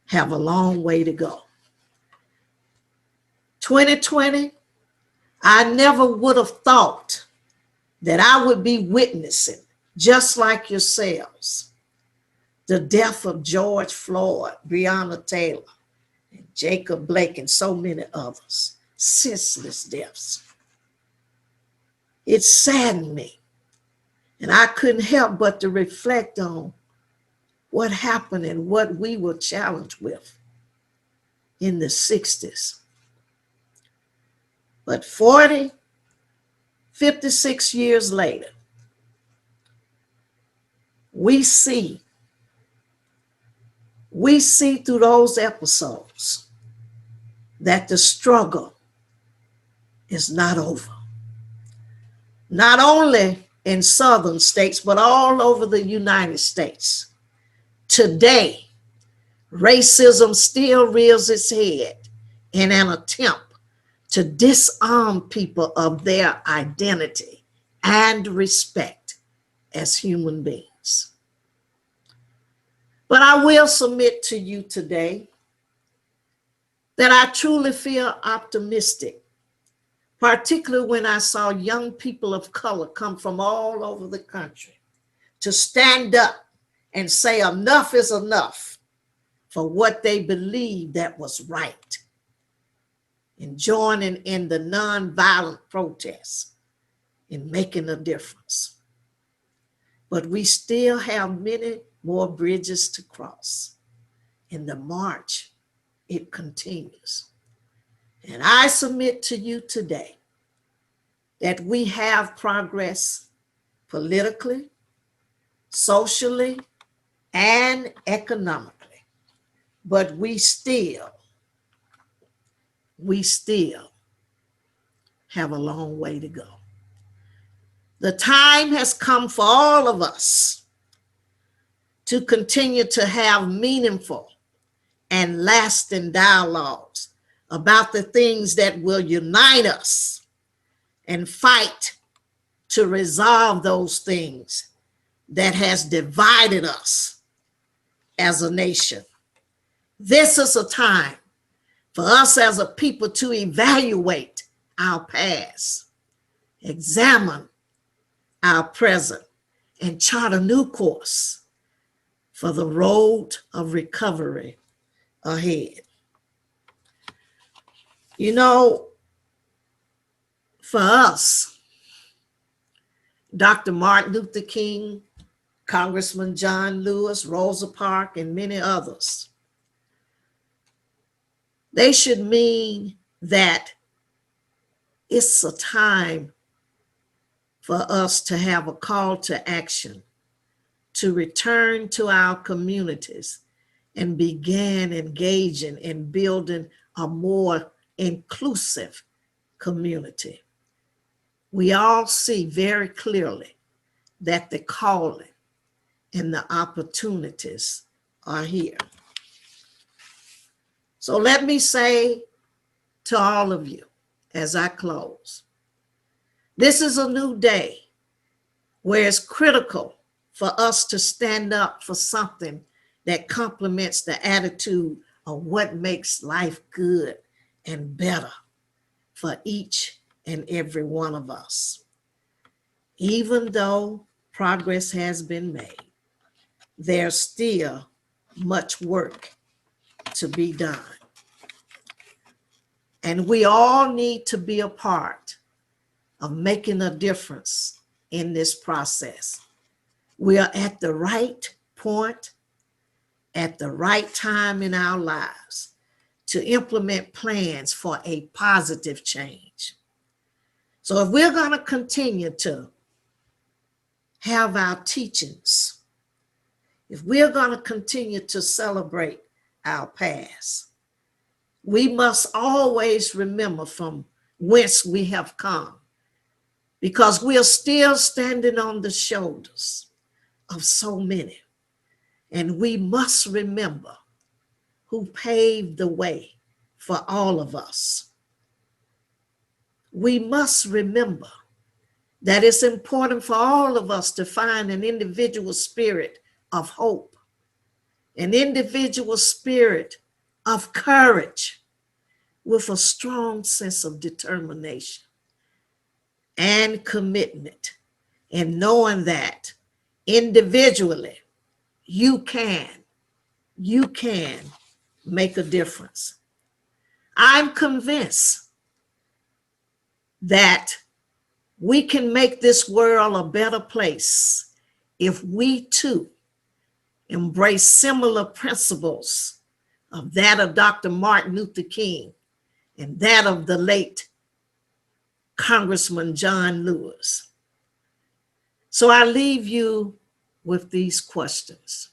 have a long way to go. 2020, I never would have thought that I would be witnessing, just like yourselves, the death of George Floyd, Breonna Taylor, and Jacob Blake, and so many others, senseless deaths. It saddened me, and I couldn't help but to reflect on what happened and what we were challenged with in the 60s. But 56 years later, we see through those episodes that the struggle is not over. Not only in southern states, but all over the United States. Today, racism still rears its head in an attempt to disarm people of their identity and respect as human beings. But I will submit to you today that I truly feel optimistic, particularly when I saw young people of color come from all over the country to stand up and say enough is enough for what they believed that was right, and joining in the nonviolent protests in making a difference. But we still have many more bridges to cross. In the march, it continues. And I submit to you today that we have progress politically, socially, and economically, but we still have a long way to go. The time has come for all of us to continue to have meaningful and lasting dialogues about the things that will unite us and fight to resolve those things that has divided us as a nation. This is a time for us as a people to evaluate our past, examine our present, and chart a new course for the road of recovery ahead. You know, for us, Dr. Martin Luther King, Congressman John Lewis, Rosa Parks, and many others. They should mean that it's a time for us to have a call to action, to return to our communities and begin engaging in building a more inclusive community. We all see very clearly that the calling and the opportunities are here. So let me say to all of you as I close, this is a new day where it's critical for us to stand up for something that complements the attitude of what makes life good and better for each and every one of us. Even though progress has been made, there's still much work to be done. And we all need to be a part of making a difference in this process. We are at the right point, at the right time in our lives to implement plans for a positive change. So if we're going to continue to have our teachings, if we're going to continue to celebrate our past, we must always remember from whence we have come, because we are still standing on the shoulders of so many. And we must remember who paved the way for all of us. We must remember that it's important for all of us to find an individual spirit of hope, an individual spirit of courage with a strong sense of determination and commitment, and knowing that individually you can make a difference. I'm convinced that we can make this world a better place if we too embrace similar principles of that of Dr. Martin Luther King and that of the late Congressman John Lewis. So I leave you with these questions.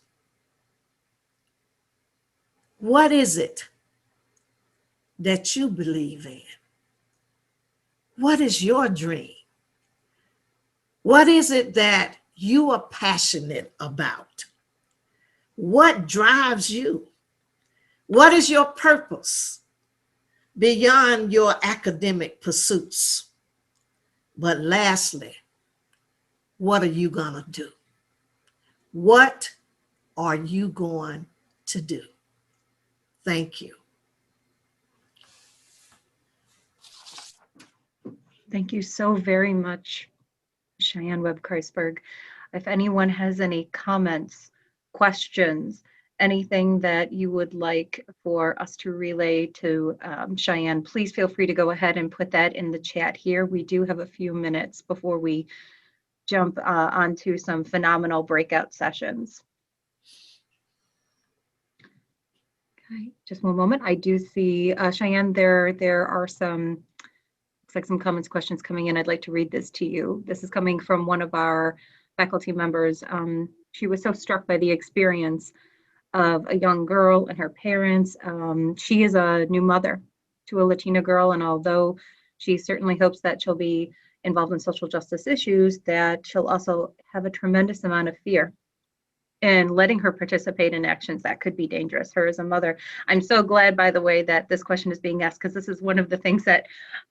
What is it that you believe in? What is your dream? What is it that you are passionate about? What drives you? What is your purpose beyond your academic pursuits? But lastly, what are you going to do? What are you going to do? Thank you. Thank you so very much, Sheyann Webb-Christburg. If anyone has any comments, questions, anything that you would like for us to relay to Sheyann, please feel free to go ahead and put that in the chat here. We do have a few minutes before we jump onto some phenomenal breakout sessions. Okay, just one moment. I do see, Sheyann, there are some, looks like some comments, questions coming in. I'd like to read this to you. This is coming from one of our faculty members. She was so struck by the experience of a young girl and her parents. She is a new mother to a Latina girl, and although she certainly hopes that she'll be involved in social justice issues, that she'll also have a tremendous amount of fear in letting her participate in actions that could be dangerous. Her as a mother. I'm so glad, by the way, that this question is being asked, because this is one of the things that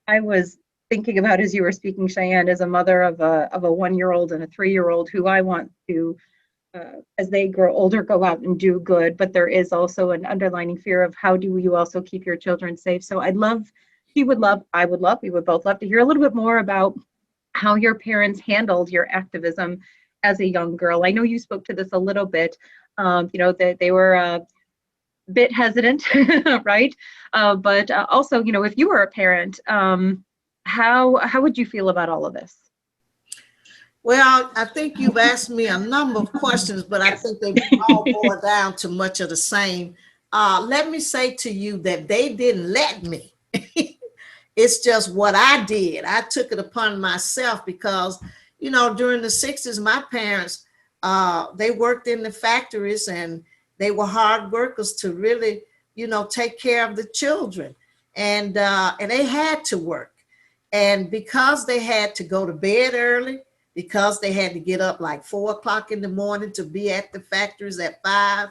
I was thinking about as you were speaking, Sheyann, as a mother of a 1-year-old and a 3-year-old who I want to, as they grow older, go out and do good. But there is also an underlining fear of how do you also keep your children safe. So I'd love, she would love, I would love, we would both love to hear a little bit more about how your parents handled your activism as a young girl. I know you spoke to this a little bit, you know, that they were a bit hesitant, right? But also, you know, if you were a parent, how would you feel about all of this? Well, I think you've asked me a number of questions, but I think they all boil down to much of the same. Let me say to you that they didn't let me. It's just what I did. I took it upon myself because, you know, during the 60s, my parents, they worked in the factories and they were hard workers to really, you know, take care of the children. And they had to work. And because they had to go to bed early, because they had to get up like 4 o'clock in the morning to be at the factories at 5,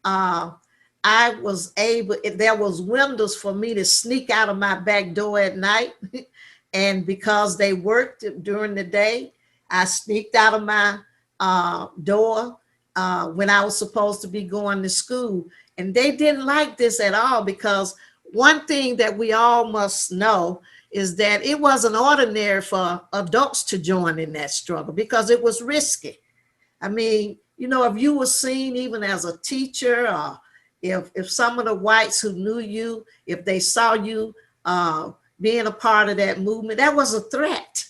I was able, there was windows for me to sneak out of my back door at night. And because they worked during the day, I sneaked out of my door when I was supposed to be going to school. And they didn't like this at all, because one thing that we all must know is that it wasn't ordinary for adults to join in that struggle because it was risky. I mean, you know, if you were seen even as a teacher, or if some of the whites who knew you, if they saw you being a part of that movement, that was a threat.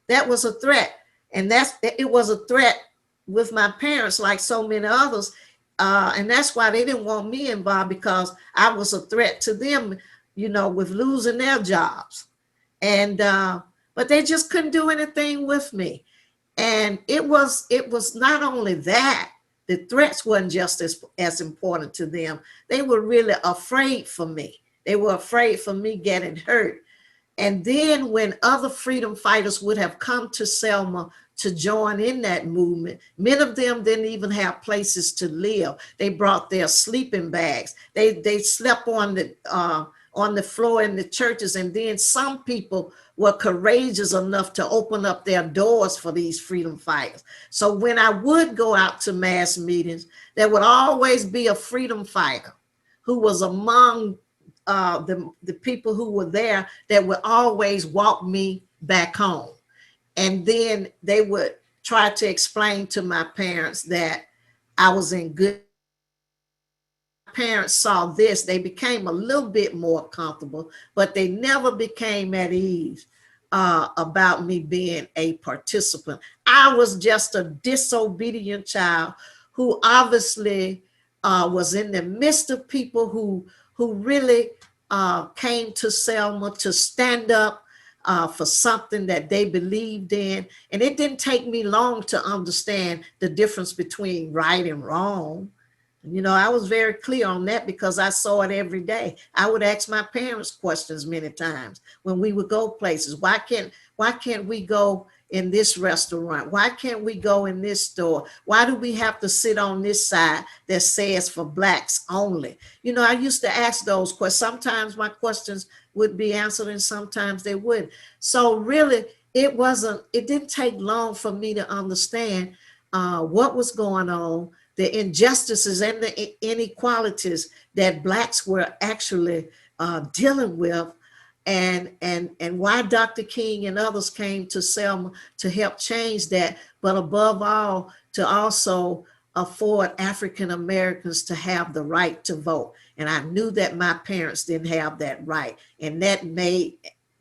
That was a threat. And it was a threat with my parents, like so many others. And that's why they didn't want me involved, because I was a threat to them, you know, with losing their jobs. And but they just couldn't do anything with me. And it was not only that, the threats wasn't just as important to them. They were really afraid for me. They were afraid for me getting hurt. And then when other freedom fighters would have come to Selma to join in that movement, many of them didn't even have places to live. They brought their sleeping bags. They slept on the floor in the churches. And then some people were courageous enough to open up their doors for these freedom fighters. So when I would go out to mass meetings, there would always be a freedom fighter who was among the people who were there that would always walk me back home. And then they would try to explain to my parents that I was in good. Parents saw this, they became a little bit more comfortable, but they never became at ease about me being a participant. I was just a disobedient child who obviously was in the midst of people who really came to Selma to stand up for something that they believed in. And it didn't take me long to understand the difference between right and wrong. You know, I was very clear on that because I saw it every day. I would ask my parents questions many times when we would go places. Why can't we go in this restaurant? Why can't we go in this store? Why do we have to sit on this side that says for Blacks only? You know, I used to ask those questions. Sometimes my questions would be answered and sometimes they wouldn't. So really, it didn't take long for me to understand what was going on, the injustices and the inequalities that Blacks were actually dealing with, and why Dr. King and others came to Selma to help change that, but above all, to also afford African Americans to have the right to vote. And I knew that my parents didn't have that right, and that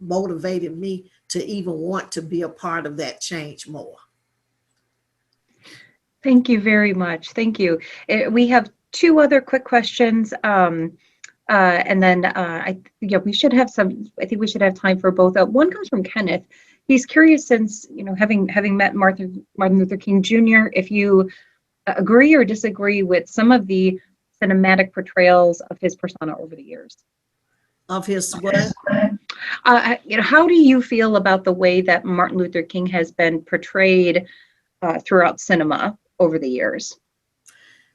motivated me to even want to be a part of that change more. Thank you very much. Thank you. We have two other quick questions, and then we should have I think we should have time for both. One comes from Kenneth. He's curious, since having met Martin Luther King Jr., if you agree or disagree with some of the cinematic portrayals of his persona over the years. Of his what? How do you feel about the way that Martin Luther King has been portrayed throughout cinema over the years?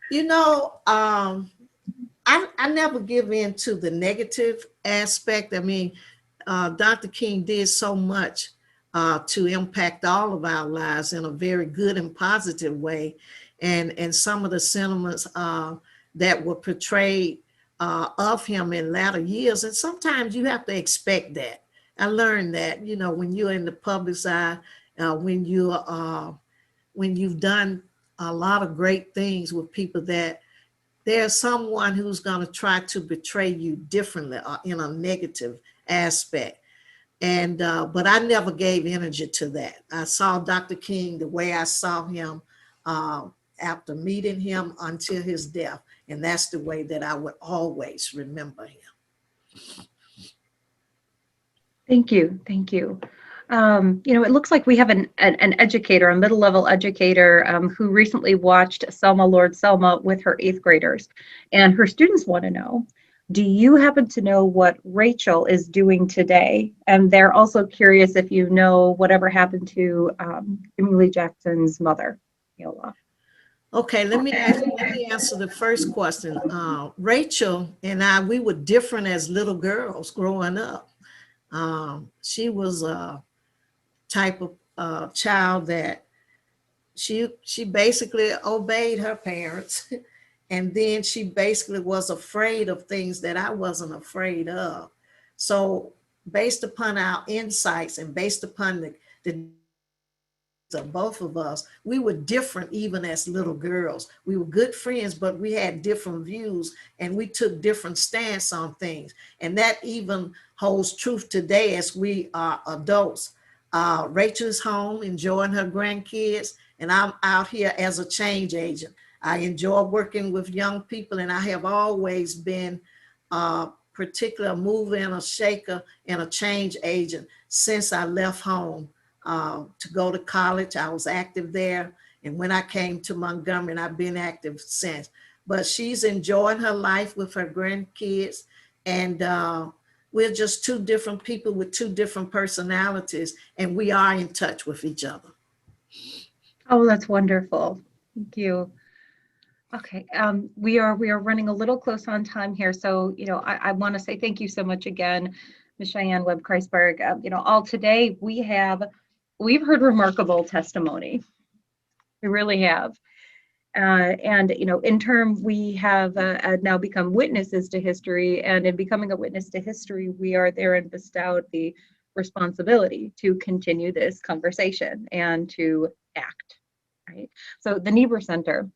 You know, I never give in to the negative aspect. I mean, Dr. King did so much to impact all of our lives in a very good and positive way. And some of the sentiments that were portrayed of him in latter years, and sometimes you have to expect that. I learned that, when you're in the public's eye, when you've done a lot of great things with people, that there's someone who's going to try to betray you differently in a negative aspect. And but I never gave energy to that. I saw Dr. King the way I saw him after meeting him until his death. And that's the way that I would always remember him. Thank you. Thank you. It looks like we have an educator, a middle level educator who recently watched Selma, Lord Selma with her 8th graders. And her students want to know, do you happen to know what Rachel is doing today? And they're also curious if you know whatever happened to Jimmy Lee Jackson's mother, Yola. Okay, let me answer the first question. Rachel and I, we were different as little girls growing up. She was a type of child that she basically obeyed her parents. And then she basically was afraid of things that I wasn't afraid of. So based upon our insights and based upon the of both of us, we were different even as little girls. We were good friends, but we had different views and we took different stance on things. And that even holds truth today as we are adults. Rachel's home enjoying her grandkids, and I'm out here as a change agent. I enjoy working with young people, and I have always been a particular mover and a shaker and a change agent since I left home to go to college. I was active there. And when I came to Montgomery, and I've been active since. But she's enjoying her life with her grandkids. And we're just two different people with two different personalities, and we are in touch with each other. Oh, that's wonderful. Thank you. Okay, we are running a little close on time here, so I want to say thank you so much again, Ms. Sheyann Webb-Christburg. All today we've heard remarkable testimony. We really have, and in turn we have now become witnesses to history, and in becoming a witness to history, we are therein bestowed the responsibility to continue this conversation and to act. Right. So the Niebuhr Center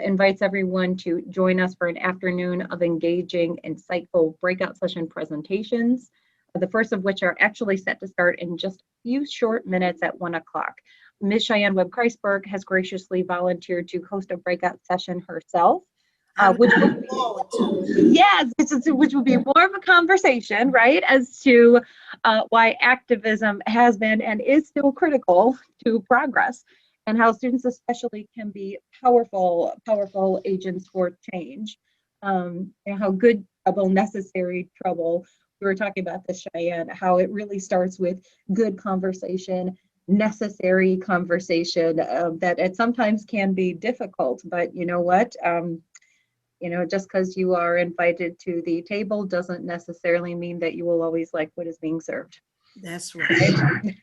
invites everyone to join us for an afternoon of engaging, insightful breakout session presentations, the first of which are actually set to start in just a few short minutes at 1 o'clock. Ms. Sheyann Webb-Christburg has graciously volunteered to host a breakout session herself, which would be more of a conversation, right, as to why activism has been and is still critical to progress, and how students especially can be powerful agents for change. And how good trouble, necessary trouble, we were talking about this, Sheyann, how it really starts with good conversation, necessary conversation, that it sometimes can be difficult, but you know what? Just because you are invited to the table doesn't necessarily mean that you will always like what is being served. That's right.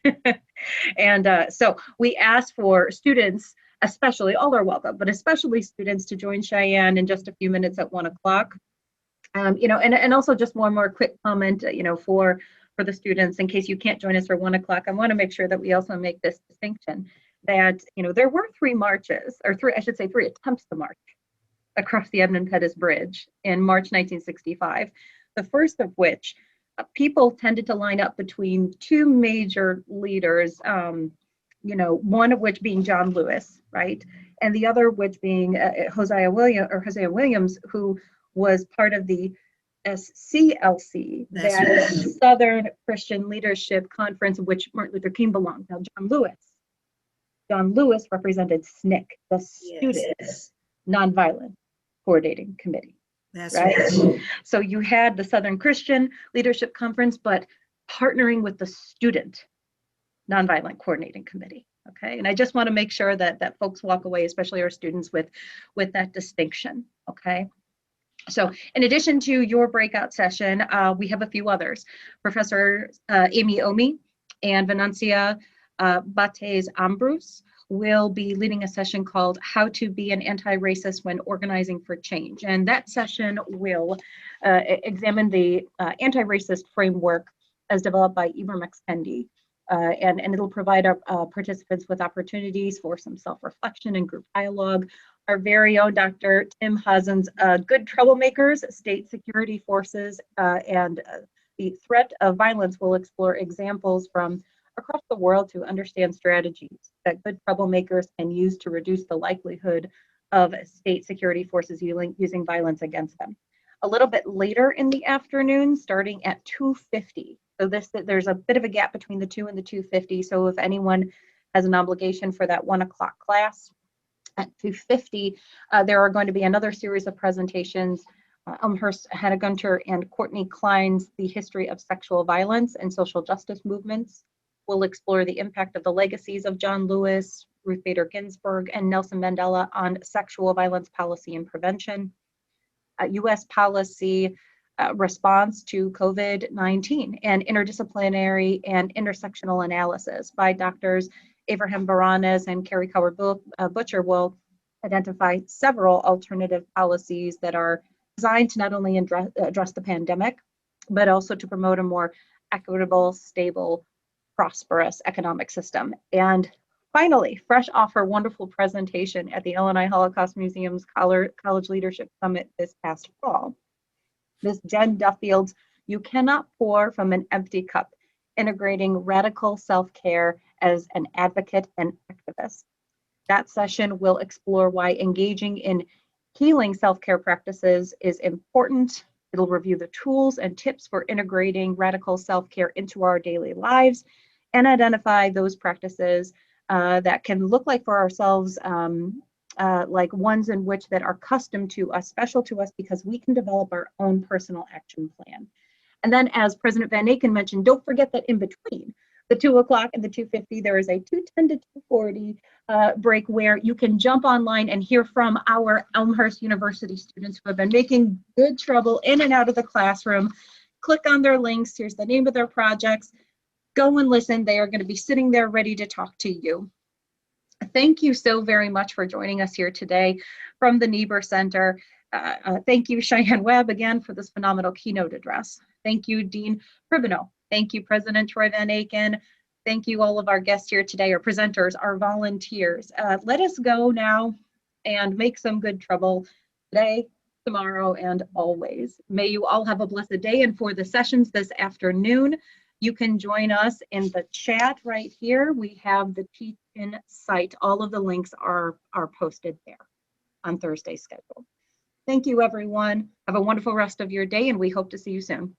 And so we ask for students, especially, all are welcome, but especially students, to join Sheyann in just a few minutes at 1 o'clock. And also just one more quick comment, for the students, in case you can't join us for 1 o'clock, I want to make sure that we also make this distinction that, there were 3 attempts to march across the Edmund-Pettus Bridge in March 1965, the first of which people tended to line up between 2 major leaders, one of which being John Lewis, right? And the other which being Hosea Williams, who was part of the SCLC, that is Southern Christian Leadership Conference, which Martin Luther King belonged. Now, John Lewis represented SNCC, the Students Nonviolent Coordinating Committee. That's right. So you had the Southern Christian Leadership Conference, but partnering with the Student Nonviolent Coordinating Committee. Okay, and I just want to make sure that folks walk away, especially our students, with that distinction. Okay. So in addition to your breakout session, we have a few others. Professor Amy Omi and Venancia Bates Ambrose will be leading a session called How to Be an Anti-Racist When Organizing for Change. And that session will examine the anti-racist framework as developed by Ibram X. Kendi. And it'll provide our participants with opportunities for some self-reflection and group dialogue. Our very own Dr. Tim Hazen's Good Troublemakers, State Security Forces, and the threat of violence will explore examples from across the world to understand strategies that good troublemakers can use to reduce the likelihood of state security forces using violence against them. A little bit later in the afternoon, starting at 2:50. So there's a bit of a gap between the 2 and the 2:50. So if anyone has an obligation for that 1 o'clock class at 2:50, there are going to be another series of presentations. Elmhurst Hannah Gunter and Courtney Klein's The History of Sexual Violence and Social Justice Movements will explore the impact of the legacies of John Lewis, Ruth Bader Ginsburg, and Nelson Mandela on sexual violence policy and prevention. U.S. policy response to COVID-19 and interdisciplinary and intersectional analysis by Drs. Abraham Baranes and Carrie Coward-Butcher will identify several alternative policies that are designed to not only address the pandemic, but also to promote a more equitable, stable, prosperous economic system. And finally, fresh off her wonderful presentation at the Illinois Holocaust Museum's College Leadership Summit this past fall, Ms. Jen Duffield's You Cannot Pour from an Empty Cup, Integrating Radical Self-Care as an Advocate and Activist. That session will explore why engaging in healing self-care practices is important. It'll review the tools and tips for integrating radical self-care into our daily lives and identify those practices that can look like for ourselves like ones in which that are custom to us, special to us, because we can develop our own personal action plan. And then, as President Van Aken mentioned, don't forget that in between the 2 o'clock and the 2:50, there is a 2:10 to 2:40 break where you can jump online and hear from our Elmhurst University students who have been making good trouble in and out of the classroom. Click on their links. Here's the name of their projects. Go and listen. They are going to be sitting there ready to talk to you. Thank you so very much for joining us here today from the Niebuhr Center. Thank you, Sheyann Webb, again, for this phenomenal keynote address. Thank you, Dean Pribino. Thank you, President Troy Van Aken. Thank you, all of our guests here today, our presenters, our volunteers. Let us go now and make some good trouble today, tomorrow, and always. May you all have a blessed day. And for the sessions this afternoon, you can join us in the chat right here. We have the teach-in site. All of the links are posted there on Thursday's schedule. Thank you, everyone. Have a wonderful rest of your day, and we hope to see you soon.